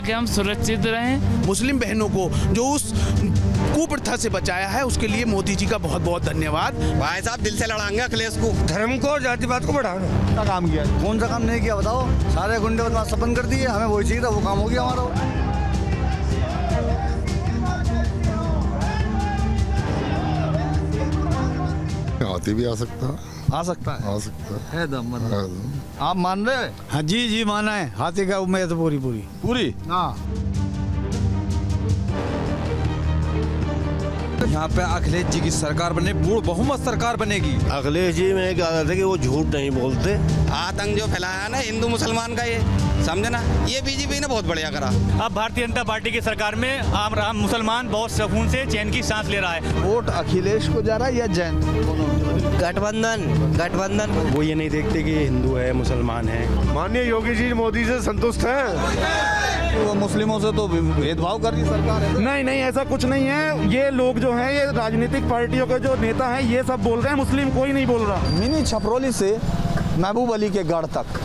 ताकि हम सुरक्षित रहें। मुस्लिम बहनों को जो उस कुप्रथा से बचाया है उसके लिए मोदी जी का बहुत बहुत धन्यवाद। भाई साहब दिल से लड़ाएंगे अखिलेश को। धर्म को और जातिवाद को बढ़ाना क्या काम किया? कौन सा काम नहीं किया बताओ? सारे गुंडे बदमाश सब बंद कर दिए। हमें वही चाहिए था, वो काम हो गया हमारा। हाथी भी आ सकता है, आ सकता है दम मतलब। आप मान रहे हैं? हाँ जी माना है। हाथी का उम्मीद तो पूरी। हाँ, यहाँ पे अखिलेश जी की सरकार बने, पूर्ण बहुमत सरकार बनेगी। अखिलेश जी में क्या कहते हैं कि वो झूठ नहीं बोलते। आतंक जो फैलाया है ना हिंदू मुसलमान का, ये समझे ना, ये बीजेपी ने बहुत बढ़िया करा। अब भारतीय जनता पार्टी की सरकार में आम मुसलमान बहुत सुकून से चैन की सांस ले रहा है। वोट अखिलेश को जा रहा है या जैन? गठबंधन वो ये नहीं देखते कि हिंदू है मुसलमान है। माननीय योगी जी मोदी से संतुष्ट हैं। वो मुस्लिमों से तो भेदभाव कर रही सरकार है। नहीं ऐसा कुछ नहीं है। ये लोग जो हैं, ये राजनीतिक पार्टियों के जो नेता हैं, ये सब बोल रहे हैं, मुस्लिम कोई नहीं बोल रहा। मिनी छपरौली से महबूब अली के गढ़ तक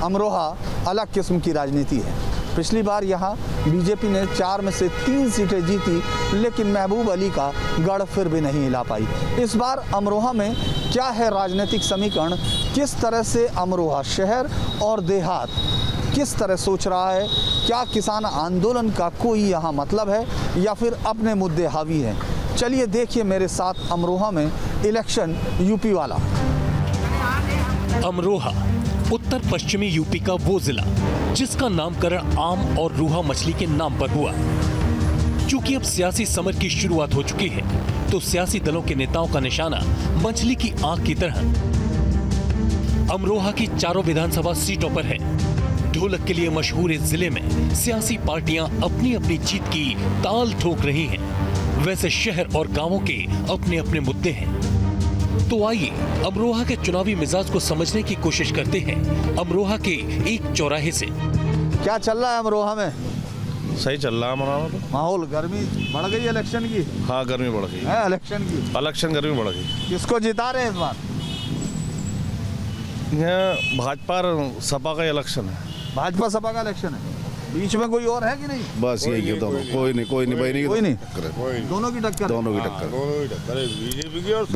अमरोहा अलग किस्म की राजनीति है। पिछली बार यहाँ बीजेपी ने 4 में से 3 सीटें जीती, लेकिन महबूब अली का गढ़ फिर भी नहीं हिला पाई। इस बार अमरोहा में क्या है राजनीतिक समीकरण? किस तरह से अमरोहा शहर और देहात किस तरह सोच रहा है? क्या किसान आंदोलन का कोई यहाँ मतलब है या फिर अपने मुद्दे हावी हैं? चलिए देखिए मेरे साथ अमरोहा में इलेक्शन यूपी वाला। अमरोहा उत्तर पश्चिमी यूपी का वो जिला जिसका नामकरण आम और रूहा मछली के नाम पर हुआ। चूंकि अब सियासी समर की शुरुआत हो चुकी है, तो सियासी दलों के नेताओं का निशाना मछली की आंख की तरह अमरोहा की चारों विधानसभा सीटों पर है। ढोलक के लिए मशहूर इस जिले में सियासी पार्टियां अपनी अपनी जीत की ताल ठोक रही हैं। वैसे शहर और गांवों के अपने अपने मुद्दे हैं। तो आइए अमरोहा के चुनावी मिजाज को समझने की कोशिश करते हैं अमरोहा के एक चौराहे से। क्या चल रहा है अमरोहा में? सही चल रहा है हमारा तो। माहौल गर्मी बढ़ गई इलेक्शन की? हाँ गर्मी बढ़ गई है इलेक्शन की। इलेक्शन गर्मी बढ़ गई। किसको जिता रहे हैं इस बार? यहाँ भाजपा और सपा का इलेक्शन है। भाजपा सपा का इलेक्शन है। बीच में कोई और है कि नहीं? बस यही है दोनों। कोई नहीं कोई नहीं। दोनों की टक्कर। बीजेपी की और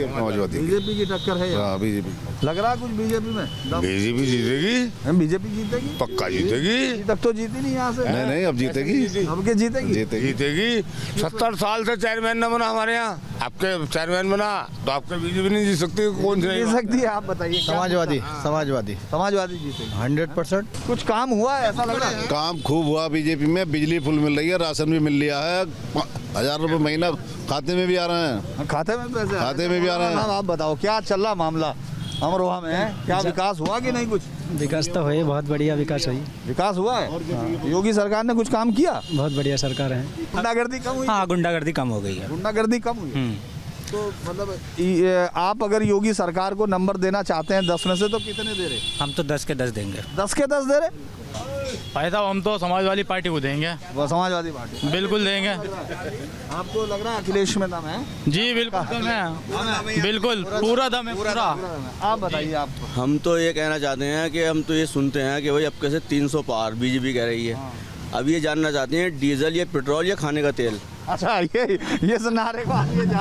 समाजवादी बीजेपी की टक्कर है। हाँ बीजेपी। लग रहा है कुछ बीजेपी में? बीजेपी जीतेगी। बीजेपी जीतेगी? पक्का जीतेगी। अभी तक तो जीती नहीं यहाँ से। नहीं अब जीतेगी। अब के जीतेगी। 70 साल से चेयरमैन न बना हमारे यहाँ। आपके चेयरमैन बना तो आपके बीजेपी नहीं जीत सकती। कौन जीत सकती है आप बताइए? समाजवादी जीतेगी 100%। कुछ काम हुआ है ऐसा लग रहा है? काम खूब हुआ बीजेपी में। बिजली फुल मिल रही है, राशन भी मिल रहा है, 1000 रुपए महीना खाते में भी आ रहे हैं। खाते में पैसे खाते में भी आ रहे हैं। आप बताओ क्या चल रहा मामला अमरोहा में? क्या विकास हुआ कि नहीं? कुछ विकास तो है, बहुत बढ़िया विकास हुई। विकास हुआ है। योगी सरकार ने कुछ काम किया? बहुत बढ़िया सरकार है। गुंडागर्दी कम हुई? हाँ गुंडागर्दी कम हो गई है। गुंडागर्दी कम हुई। तो मतलब आप अगर योगी सरकार को नंबर देना चाहते हैं 10 में से तो कितने दे रहे? हम तो 10 के 10 देंगे। 10 के 10 दे रहे? भाई साहब हम तो समाजवादी पार्टी को देंगे। वो समाजवादी पार्टी बिल्कुल देंगे। आपको लग रहा है अखिलेश में दम है? जी बिल्कुल बिल्कुल पूरा दम है पूरा। आप बताइए। आप हम तो ये कहना चाहते हैं कि हम तो ये सुनते हैं कि भाई अब कैसे 300 पार बीजेपी कह रही है। अब ये जानना चाहते हैं डीजल या पेट्रोल या खाने का तेल। अच्छा ये नारे को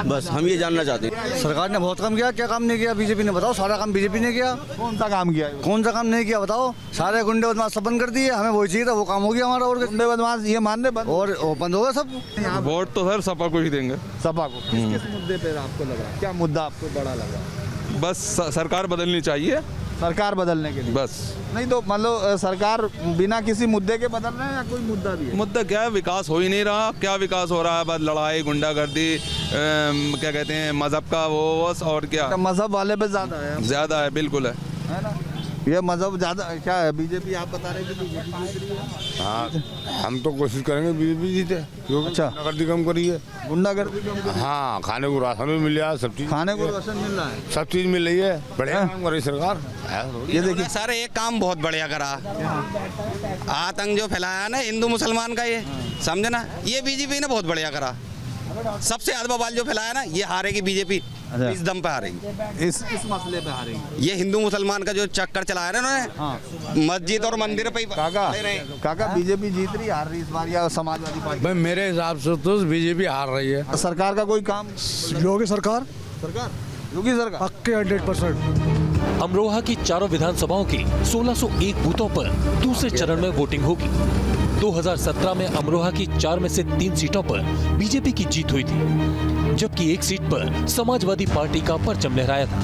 बस हम ये जानना चाहते हैं। सरकार ने बहुत काम किया। क्या काम नहीं किया बीजेपी ने? बताओ। सारा काम बीजेपी ने किया। कौन सा काम किया? कौन सा काम नहीं किया बताओ? सारे गुंडे बदमाश सब बंद कर दिए। हमें वही चाहिए था, वो काम हो गया हमारा। और गुंडे बदमाश ये मानने बंद और बंद हो गया सब। वोट तो सर सपा को ही देंगे। सपा को? किस मुद्दे पे आपको लग रहा है? क्या मुद्दा आपको बड़ा लग रहा है? बस सरकार बदलनी चाहिए। सरकार बदलने के लिए बस नहीं तो मतलब सरकार बिना किसी मुद्दे के बदल रहे हैं या कोई मुद्दा भी है? मुद्दा क्या है? विकास हो ही नहीं रहा। क्या विकास हो रहा है? बस लड़ाई गुंडागर्दी, क्या कहते हैं मजहब का वो बस। और क्या मजहब वाले पे ज्यादा है? बिल्कुल है ना? ये मजहब ज्यादा क्या है? बीजेपी आप बता रहे हैं कि बीजेपी जीत रही है। हाँ हम तो कोशिश करेंगे बीजेपी जीते। अच्छा गुंडागर्दी कम करिए। गुंडागर्दी कम? हाँ खाने को राशन भी मिल रहा है, सब चीज खाने को राशन मिल रहा है, सब चीज मिल रही है। बढ़िया काम कर रही सरकार। ये देखिए सर एक काम बहुत बढ़िया करा। आतंक जो फैलाया ना हिंदू मुसलमान का, ये समझे ना, ये बीजेपी ने बहुत बढ़िया करा। सबसे ज्यादा बवाल जो फैलाया ना, ये हारेगी बीजेपी। इस दम पे हारेंगे, इस मसले पे हारेंगे। ये हिंदू मुसलमान का जो चक्कर चलाया ना उन्होंने, मस्जिद और मंदिर पे ही काका बीजेपी जीत रही हार रही इस बार या समाजवादी पार्टी? भाई मेरे हिसाब से तो बीजेपी हार रही है। सरकार का कोई काम? योगी सरकार योगी सरकार पक्के 100%। अमरोहा की चारों विधानसभाओं की 1601 बूथों पर दूसरे चरण में वोटिंग होगी। 2017 में अमरोहा की 4 में से 3 सीटों पर बीजेपी की जीत हुई थी, जबकि एक सीट पर समाजवादी पार्टी का परचम लहराया था।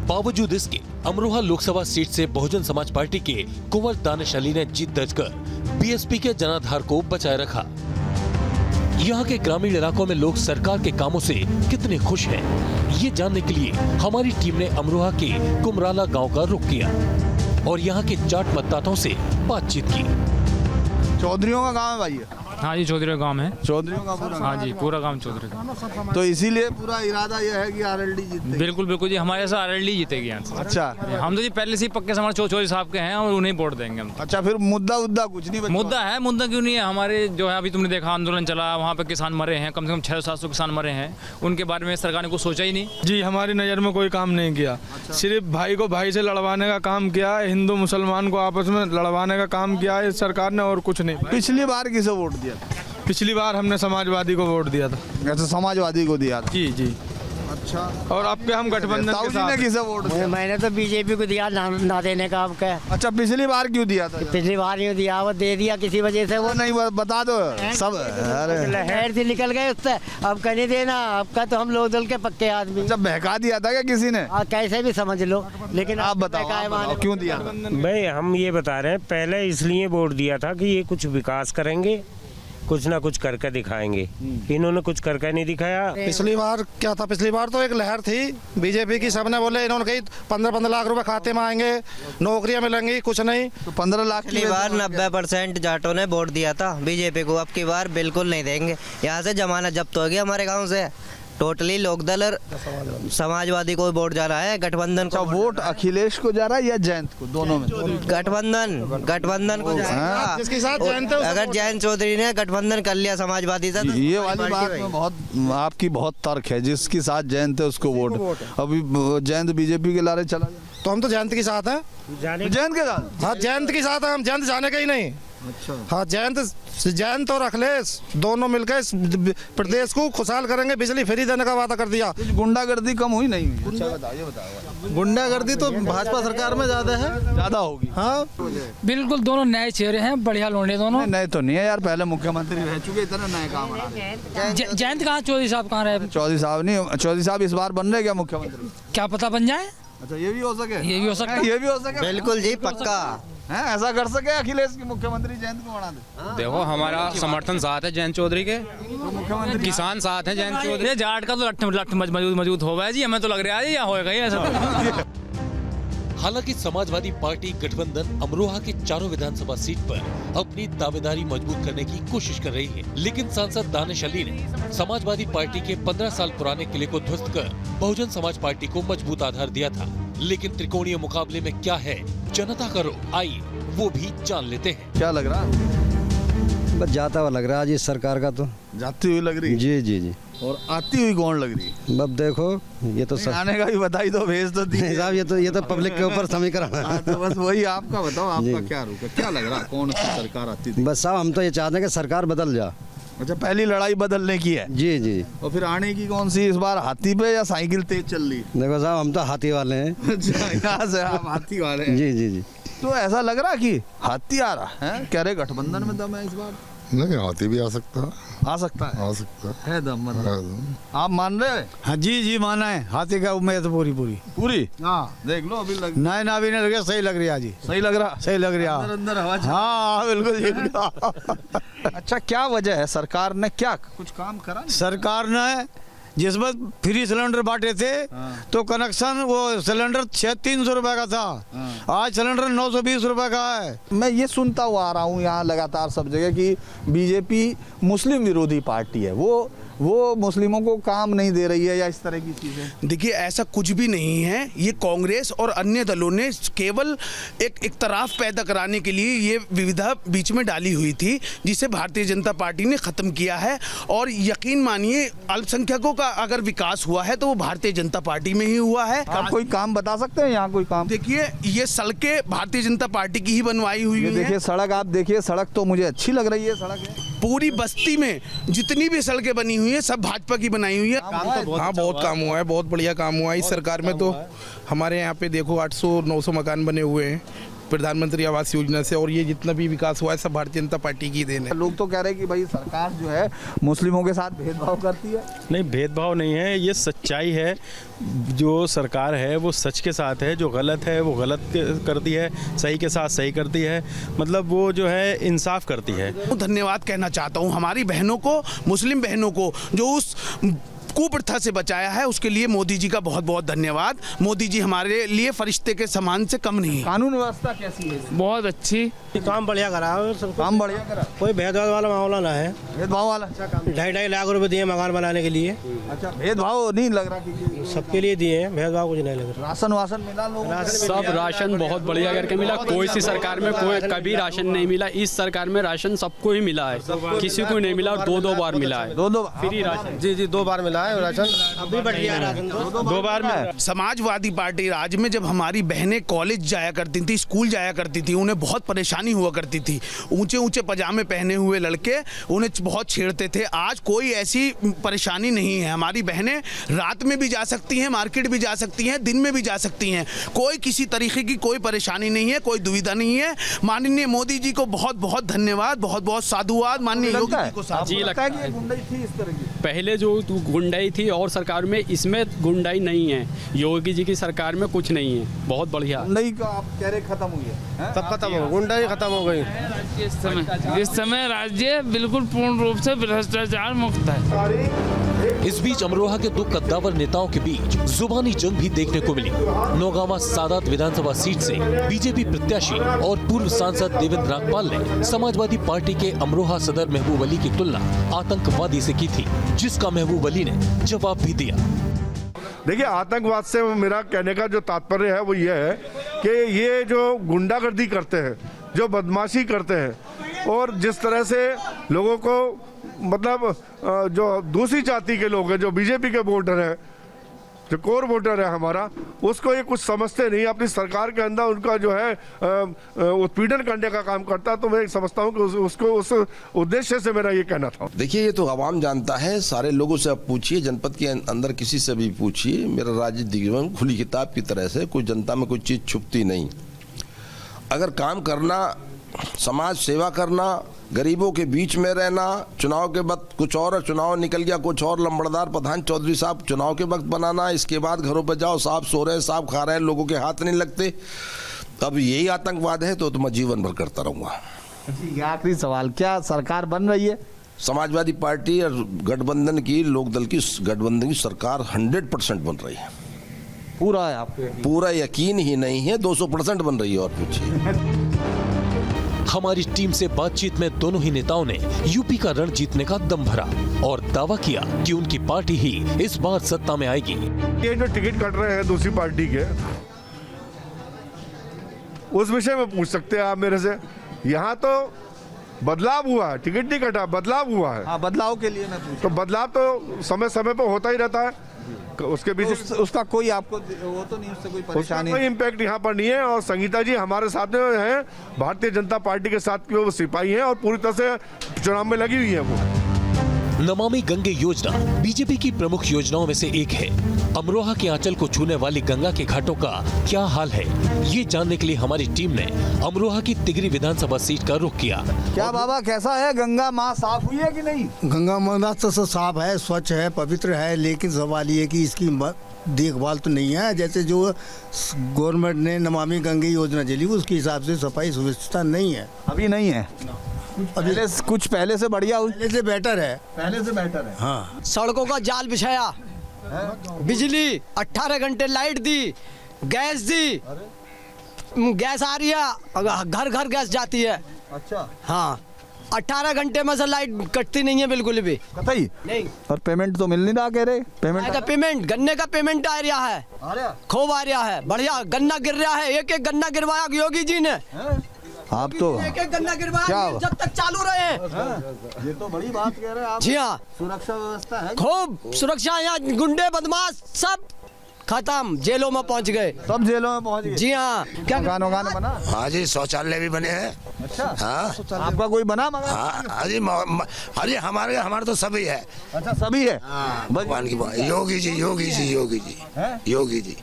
बावजूद इसके अमरोहा लोकसभा सीट से बहुजन समाज पार्टी के कुंवर दानिश अली ने जीत दर्ज कर बीएसपी के जनाधार को बचाए रखा। यहाँ के ग्रामीण इलाकों में लोग सरकार के कामों से कितने खुश हैं, ये जानने के लिए हमारी टीम ने अमरोहा के कुमराला गांव का रुख किया और यहाँ के जाट मतदाताओं से बातचीत की। चौधरियों का गांव है भाई ये? हाँ जी, चौधरी गांव है। चौधरियों का पूरा? हाँ जी, पूरा गांव चौधरी का। तो इसीलिए पूरा इरादा यह है कि आरएलडी जीते? बिल्कुल बिल्कुल जी, हमारे ऐसा आरएलडी जीतेगी यहाँ से। अच्छा, हम तो जी पहले से ही पक्के समाज चौधरी साहब के हैं और उन्हें वोट देंगे हम। अच्छा, फिर मुद्दा कुछ नहीं बचा? मुद्दा है, मुद्दा क्यों नहीं है। हमारे जो है अभी तुमने देखा आंदोलन चला, वहाँ पे किसान मरे हैं, कम से कम 600-700 किसान मरे हैं, उनके बारे में सरकार ने कुछ सोचा ही नहीं। जी हमारी नज़र में कोई काम नहीं किया। सिर्फ भाई को भाई से लड़वाने का काम किया है, हिंदू मुसलमान को आपस में लड़वाने का काम किया है इस सरकार ने, और कुछ नहीं। पिछली बार किसे वोट दिया था? पिछली बार हमने समाजवादी को वोट दिया था। अच्छा, समाजवादी को दिया था? जी। अच्छा, और अब के हम गठबंधन के साथ। किसे वोट दिया? मैंने तो बीजेपी को दिया, ना देने का आपका। अच्छा, पिछली बार क्यों दिया था? पिछली बार नहीं दिया, वो दे दिया किसी वजह से। वो नहीं बता दो सब। अरे लहर से निकल गए उससे, अब कहने देना आपका, तो हम लोग दल के पक्के आदमी। जब बहका दिया था क्या किसी ने? कैसे भी समझ लो, लेकिन आप बताओ क्यों दिया था? भाई हम ये बता रहे हैं, पहले इसलिए वोट दिया था कि ये कुछ विकास करेंगे, कुछ ना कुछ करके दिखाएंगे। इन्होंने कुछ करके नहीं दिखाया। पिछली बार क्या था? पिछली बार तो एक लहर थी बीजेपी की, सबने बोले, इन्होंने कही 15-15 लाख रुपए खाते में आएंगे, नौकरियां मिलेंगी, कुछ नहीं। तो 15 लाख पिछली बार 90% जाटों ने वोट दिया था बीजेपी को, अब की बार बिल्कुल नहीं देंगे। यहाँ से जमानत जब्त हो गया हमारे गाँव से। टोटली लोकदल और समाजवादी को वोट जा रहा है, गठबंधन को। वोट अखिलेश को जा रहा है या जयंत को? दोनों में? गठबंधन को जा रहा है। जिसके साथ जयंत है, अगर जयंत चौधरी ने गठबंधन कर लिया समाजवादी से, ये वाली बात में बहुत आपकी बहुत तर्क है। जिसके साथ जयंत है उसको वोट। अभी जयंत बीजेपी के लारे चला गया, तो हम तो जयंत के साथ हैं। जयंत के साथ? हाँ, जयंत के साथ हैं हम, जयंत जाने का ही नहीं। अच्छा, हाँ, जयंत और अखिलेश दोनों मिलकर इस प्रदेश को खुशहाल करेंगे। बिजली फ्री देने का वादा कर दिया। गुंडागर्दी कम हुई नहीं हुई? अच्छा, बताओ। गुंडागर्दी तो भाजपा सरकार में ज्यादा है, ज्यादा होगी। हाँ बिल्कुल, दोनों नए चेहरे हैं, बढ़िया लौंडे दोनों। नए तो नहीं है यार, पहले मुख्यमंत्री रह चुके, इतना नए काम। जयंत कहाँ, चौधरी साहब कहाँ रहे? चौधरी साहब नहीं, चौधरी साहब इस बार बन रहे क्या मुख्यमंत्री? क्या पता बन जाए। अच्छा, ये भी हो सके? ये भी हो सकता है। ये भी हो सके? बिल्कुल जी, पक्का है। ऐसा कर सके अखिलेश की मुख्यमंत्री जयंत को बना दे? देखो, हमारा समर्थन साथ है जयंत चौधरी के, तो मुख्यमंत्री किसान साथ है जयंत चौधरी। जाट का तो लठ मजबूत हो गया जी, हमें तो लग रहा है या होएगा ही ऐसा। हालांकि समाजवादी पार्टी गठबंधन अमरोहा के चारों विधानसभा सीट पर अपनी दावेदारी मजबूत करने की कोशिश कर रही है, लेकिन सांसद दानिश अली ने समाजवादी पार्टी के 15 साल पुराने किले को ध्वस्त कर बहुजन समाज पार्टी को मजबूत आधार दिया था। लेकिन त्रिकोणीय मुकाबले में क्या है जनता का रुख, आइए वो भी जान लेते हैं। क्या लग रहा है? बस जाता हुआ लग रहा है आज इस सरकार का, तो जाती हुई लग रही है। जी जी जी। और आती हुई कौन लग रही है? अब देखो, ये तो आने का भी बताई दो, भेज तो दी साहब, ये तो पब्लिक के ऊपर समीकरण है। तो बस वही आपका बताओ, आपका क्या रुख है? क्या लग रहा है कौन सी सरकार आती थी? बस साहब, हम तो ये चाहते हैं कि सरकार बदल जा। अच्छा, पहली लड़ाई बदलने की है? जी जी। और फिर आने की कौन सी इस बार, हाथी पे या साइकिल तेज चल रही? देखो साहब, हम तो हाथी वाले हैं। अच्छा, यहाँ से आप हाथी वाले हैं? जी जी जी। तो ऐसा लग रहा कि हाथी आ रहा है? कह रहे गठबंधन में दम है इस बार? नहीं, हाथी भी आ सकता है। आ सकता है दम, मतलब आप मान रहे हैं? हाँ जी माना है, हाथी का उम्मीद तो पूरी। हाँ, देख लो अभी लग नए ना भी नहीं लगे, सही लग रही है जी। सही लग रहा अंदर हवा। हाँ बिल्कुल। अच्छा, क्या वजह है? सरकार ने क्या कुछ काम करा? सरकार ने जिस वक्त फ्री सिलेंडर बांटे थे, तो कनेक्शन वो सिलेंडर 300 रुपए का था, आज सिलेंडर 920 रुपए का है। मैं ये सुनता हुआ आ रहा हूँ यहाँ लगातार सब जगह कि बीजेपी मुस्लिम विरोधी पार्टी है। वो वो मुस्लिमों को काम नहीं दे रही है या इस तरह की चीज़ें? देखिए, ऐसा कुछ भी नहीं है। ये कांग्रेस और अन्य दलों ने केवल एक इख्तलाफ पैदा कराने के लिए ये विविधा बीच में डाली हुई थी, जिसे भारतीय जनता पार्टी ने ख़त्म किया है। और यकीन मानिए, अल्पसंख्यकों का अगर विकास हुआ है तो वो भारतीय जनता पार्टी में ही हुआ है। आप कोई काम बता सकते हैं यहाँ कोई काम? देखिए, ये सड़कें भारतीय जनता पार्टी की ही बनवाई हुई है। देखिए सड़क, आप देखिए सड़क तो मुझे अच्छी लग रही है। सड़क है पूरी बस्ती में जितनी भी सड़कें बनी हुई है सब भाजपा की बनाई हुई है। हाँ, बहुत काम हुआ है, बहुत बढ़िया काम हुआ है इस सरकार में। तो हमारे यहाँ पे देखो 800-900 मकान बने हुए हैं प्रधानमंत्री आवास योजना से, और ये जितना भी विकास हुआ है सब भारतीय जनता पार्टी की देन है। लोग तो कह रहे हैं कि भाई सरकार जो है मुस्लिमों के साथ भेदभाव करती है। नहीं, भेदभाव नहीं है, ये सच्चाई है। जो सरकार है वो सच के साथ है, जो गलत है वो गलत करती है, सही के साथ सही करती है, मतलब वो जो है इंसाफ करती है। धन्यवाद कहना चाहता हूँ हमारी बहनों को, मुस्लिम बहनों को, जो उस कुप्रथा से बचाया है, उसके लिए मोदी जी का बहुत बहुत धन्यवाद। मोदी जी हमारे लिए फरिश्ते के समान से कम नहीं है। कानून व्यवस्था कैसी है? बहुत अच्छी, काम बढ़िया करा है। काम बढ़िया करा, कोई भेदभाव वाला मामला ना है। भेदभाव वाला 2.5 लाख रुपए दिए मकान बनाने के लिए। अच्छा, भेदभाव नहीं लग रहा कि सबके लिए दिए हैं, भेदभाव कुछ नहीं लग रहा। राशन वासन मिला लोगों को? सब राशन बहुत बढ़िया करके मिला। कोई सी सरकार में कोई कभी राशन नहीं मिला, इस सरकार में राशन सबको ही मिला है, किसी को नहीं मिला। और 2 बार मिला है, 2 फ्री राशन। जी 2 बार मिला है राशन, अभी बढ़ गया राशन 2 बार में। समाजवादी पार्टी राज में जब हमारी बहनें कॉलेज जाया करती थी, स्कूल जाया करती थी, उन्हें बहुत परेशानी हुआ करती थी। ऊंचे ऊंचे पजामे पहने हुए लड़के उन्हें बहुत छेड़ते थे। आज कोई ऐसी परेशानी नहीं है। हमारी बहनें रात में भी जा सकती हैं, मार्केट भी जा सकती हैं, दिन में भी जा सकती हैं। कोई किसी तरीके की कोई परेशानी नहीं है, कोई दुविधा नहीं है। माननीय मोदी जी को बहुत बहुत धन्यवाद, बहुत बहुत साधुवाद। माननीय योगी जी को साधुवाद। जी लगता है कि गुंडाई थी इस तरह की? पहले जो गुंडाई थी और सरकार में, इसमें गुंडाई नहीं है। योगी जी की सरकार में कुछ नहीं है, बहुत बढ़िया। गुंडाई का आप कह रहे खत्म हुई है? सब खत्म हो, गुंडाई खत्म हो गई। इस समय राज्य बिल्कुल पूर्ण रूप से भ्रष्टाचार मुक्त है। इस बीच अमरोहा के 2 कद्दावर नेताओं के बीच जुबानी जंग भी देखने को मिली। नौगांवा सादात विधानसभा सीट से बीजेपी प्रत्याशी और पूर्व सांसद देवेंद्र नागपाल ने समाजवादी पार्टी के अमरोहा सदर महबूब अली की तुलना आतंकवादी से की थी, जिसका महबूब अली ने जवाब भी दिया। देखिए, आतंकवाद से मेरा कहने का जो तात्पर्य है वो ये है कि ये जो गुंडागर्दी करते हैं, जो बदमाशी करते हैं, और जिस तरह से लोगों को मतलब जो दूसरी जाति के लोग हैं, जो बीजेपी के वोटर हैं, जो कोर वोटर है हमारा, उसको ये कुछ समझते नहीं। अपनी सरकार के अंदर उनका जो है उत्पीड़न करने का काम करता है। तो मैं समझता हूँ कि उसको उस उद्देश्य से मेरा ये कहना था। देखिए, ये तो आवाम जानता है, सारे लोगों से आप पूछिए, जनपद के अंदर किसी से भी पूछिए। मेरा राजनीतिक जीवन खुली किताब की तरह से, कोई जनता में कोई चीज़ छुपती नहीं। अगर काम करना, समाज सेवा करना, गरीबों के बीच में रहना, चुनाव के वक्त कुछ और, चुनाव निकल गया कुछ और, लंबड़दार प्रधान चौधरी साहब चुनाव के वक्त बनाना, इसके बाद घरों पर जाओ साहब सो रहे हैं, साहब खा रहे हैं, लोगों के हाथ नहीं लगते, अब यही आतंकवाद है तो मैं जीवन भर करता रहूँगा। आखिरी सवाल, क्या सरकार बन रही है? समाजवादी पार्टी और गठबंधन की, लोकदल की गठबंधन की सरकार 100% बन रही है। पूरा है आपको? पूरा यकीन ही नहीं है, 200% बन रही है। और पूछिए। हमारी टीम से बातचीत में दोनों ही नेताओं ने यूपी का रण जीतने का दम भरा और दावा किया कि उनकी पार्टी ही इस बार सत्ता में आएगी। ये जो टिकट कट रहे हैं दूसरी पार्टी के, उस विषय में पूछ सकते हैं आप मेरे से। यहाँ तो बदलाव हुआ है, टिकट नहीं कटा, बदलाव हुआ है। हाँ, बदलाव के लिए मैं पूछ। तो बदलाव तो समय समय पर होता ही रहता है। उसके बीच उसका कोई आपको वो तो नहीं, उससे कोई परेशानी, कोई इम्पैक्ट यहाँ पर नहीं है। और संगीता जी हमारे साथ में हैं, भारतीय जनता पार्टी के साथ वो सिपाही हैं और पूरी तरह से चुनाव में लगी हुई है वो। नमामि गंगे योजना बीजेपी की प्रमुख योजनाओं में से एक है। अमरोहा के आंचल को छूने वाली गंगा के घाटों का क्या हाल है, ये जानने के लिए हमारी टीम ने अमरोहा की तिगरी विधानसभा सीट का रुख किया। क्या बाबा, कैसा है? गंगा माँ साफ हुई है कि नहीं? गंगा माँ तो साफ है, स्वच्छ है, पवित्र है, लेकिन सवाल ये कि इसकी देखभाल तो नहीं है। जैसे जो गवर्नमेंट ने नमामि गंगे योजना चली, उसके हिसाब से सफाई सुव्यवस्था नहीं है, अभी नहीं है। पहले कुछ पहले से बढ़िया, पहले से बेटर है, पहले से बेटर है। हाँ, सड़कों का जाल बिछाया, बिजली 18 घंटे लाइट दी, गैस दी, गैस आ रही है, घर घर गैस जाती है। अच्छा, हाँ, 18 घंटे में से लाइट कटती नहीं है बिल्कुल भी कतई नहीं। और पेमेंट तो मिल नहीं रहा, कह रहे पेमेंट गन्ने का पेमेंट आ रहा है, खूब आ रहा है, बढ़िया। गन्ना गिर रहा है, एक एक गन्ना गिरवाया योगी जी ने। आप तो एक एक गन्ना गिरवाया जब तक चालू रहे। ये तो बड़ी बात कह रहे हैं आप। जी हाँ, सुरक्षा व्यवस्था है, खूब सुरक्षा। यहाँ गुंडे बदमाश सब खत्म, जेलों में पहुंच गए, सब जेलों में पहुंच गए। जी हाँ। क्या मकान बना? हाँ जी, शौचालय भी बने हैं। अच्छा, हाँ, आपका कोई बना मकान? हाँ जी, अरे हमारे तो सभी है। अच्छा, सभी है। भगवान की योगी जी, योगी जी, योगी जी, योगी जी।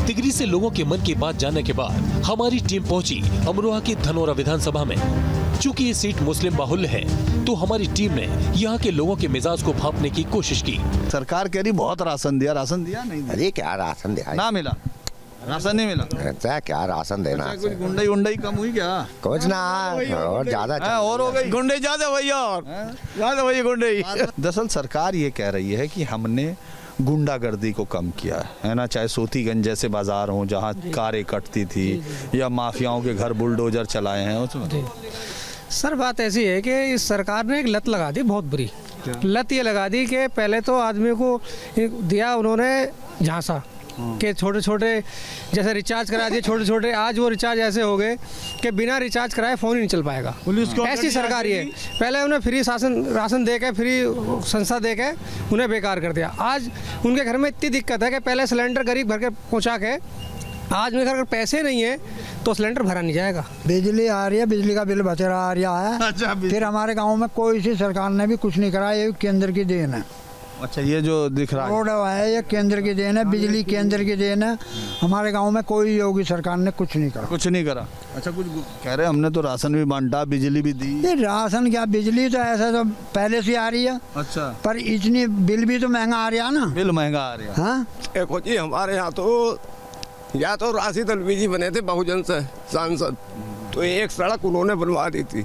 तिगरी से लोगों के मन की बात जानने के बाद हमारी टीम पहुंची अमरोहा की धनौरा विधानसभा में। चूंकि ये सीट मुस्लिम बाहुल्य है, तो हमारी टीम ने यहाँ के लोगों के मिजाज को भांपने की कोशिश की। सरकार कह रही बहुत राशन दिया नहीं दिया? अरे क्या राशन दिया? ना मिला, राशन नहीं मिला। क्या राशन देना? कुछ गुंडाई कम हुई क्या? कुछ ना, और ज्यादा और हो गई गुंडे ज्यादा हुई, और ज्यादा हुई गुंडे। दरअसल सरकार ये कह रही है कि हमने गुंडागर्दी को कम किया है ना, चाहे सोतीगंज जैसे बाजार हो जहाँ कारें कटती थी, या माफियाओं के घर बुलडोजर चलाए हैं उसमें। सर बात ऐसी है कि इस सरकार ने एक लत लगा दी, बहुत बुरी लत ये लगा दी कि पहले तो आदमी को दिया उन्होंने झांसा के छोटे छोटे जैसे रिचार्ज करा दिए छोटे छोटे। आज वो रिचार्ज ऐसे हो गए कि बिना रिचार्ज कराए फ़ोन ही नहीं चल पाएगा। ऐसी सरकार ये, पहले उन्हें फ्री राशन दे के, फ्री संस्था दे के उन्हें बेकार कर दिया। आज उनके घर में इतनी दिक्कत है कि पहले सिलेंडर गरीब भर के पहुँचा के, आज मेरे घर अगर पैसे नहीं है तो सिलेंडर भरा नहीं जाएगा। बिजली आ रही है, बिजली का बिल बच रहा आ रहा है। अच्छा, फिर हमारे गांव में कोई सी सरकार ने भी कुछ नहीं करा, ये केंद्र की देन है। अच्छा, ये जो दिख रहा है रोड है, ये केंद्र की देन है, बिजली केंद्र की देन है। हमारे गांव में कोई योगी सरकार ने कुछ नहीं करा। अच्छा, कुछ कह रहे हमने तो राशन भी बांटा, बिजली भी दी। ये राशन क्या, बिजली तो ऐसा तो पहले से आ रही है। अच्छा, पर इतनी बिल भी तो महंगा आ रहा है ना। बिल महंगा आ रहा है। हाँ, देखो जी, हमारे यहाँ तो या तो राशिद अलवी जी बने थे बहुजन से सांसद, तो एक सड़क उन्होंने बनवा दी थी,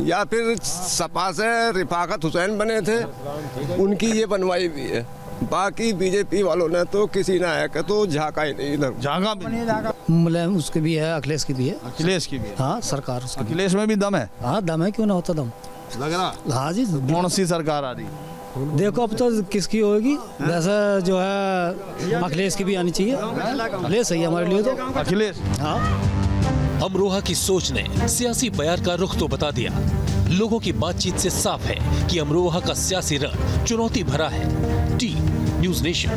या फिर सपा से रिफाकत हुसैन बने थे, उनकी ये बनवाई भी है। बाकी बीजेपी वालों ने तो किसी ने आया तो झांका ही नहीं इधर। झांका भी मुलायम उसकी भी है, अखिलेश की भी है। अखिलेश की भी है? हाँ, सरकार अखिलेश में भी दम है। हाँ, दम है, क्यों ना होता दम, लग रहा। हाँ जी। कौन सी सरकार आ रही? देखो अब तो किसकी होगी, वैसे जो है अखिलेश की भी आनी चाहिए। अखिलेश सही है हमारे लिए तो। अखिलेश, हाँ। अमरोहा की सोच ने सियासी बयार का रुख तो बता दिया। लोगों की बातचीत से साफ है कि अमरोहा का सियासी रण चुनौती भरा है। T news nation.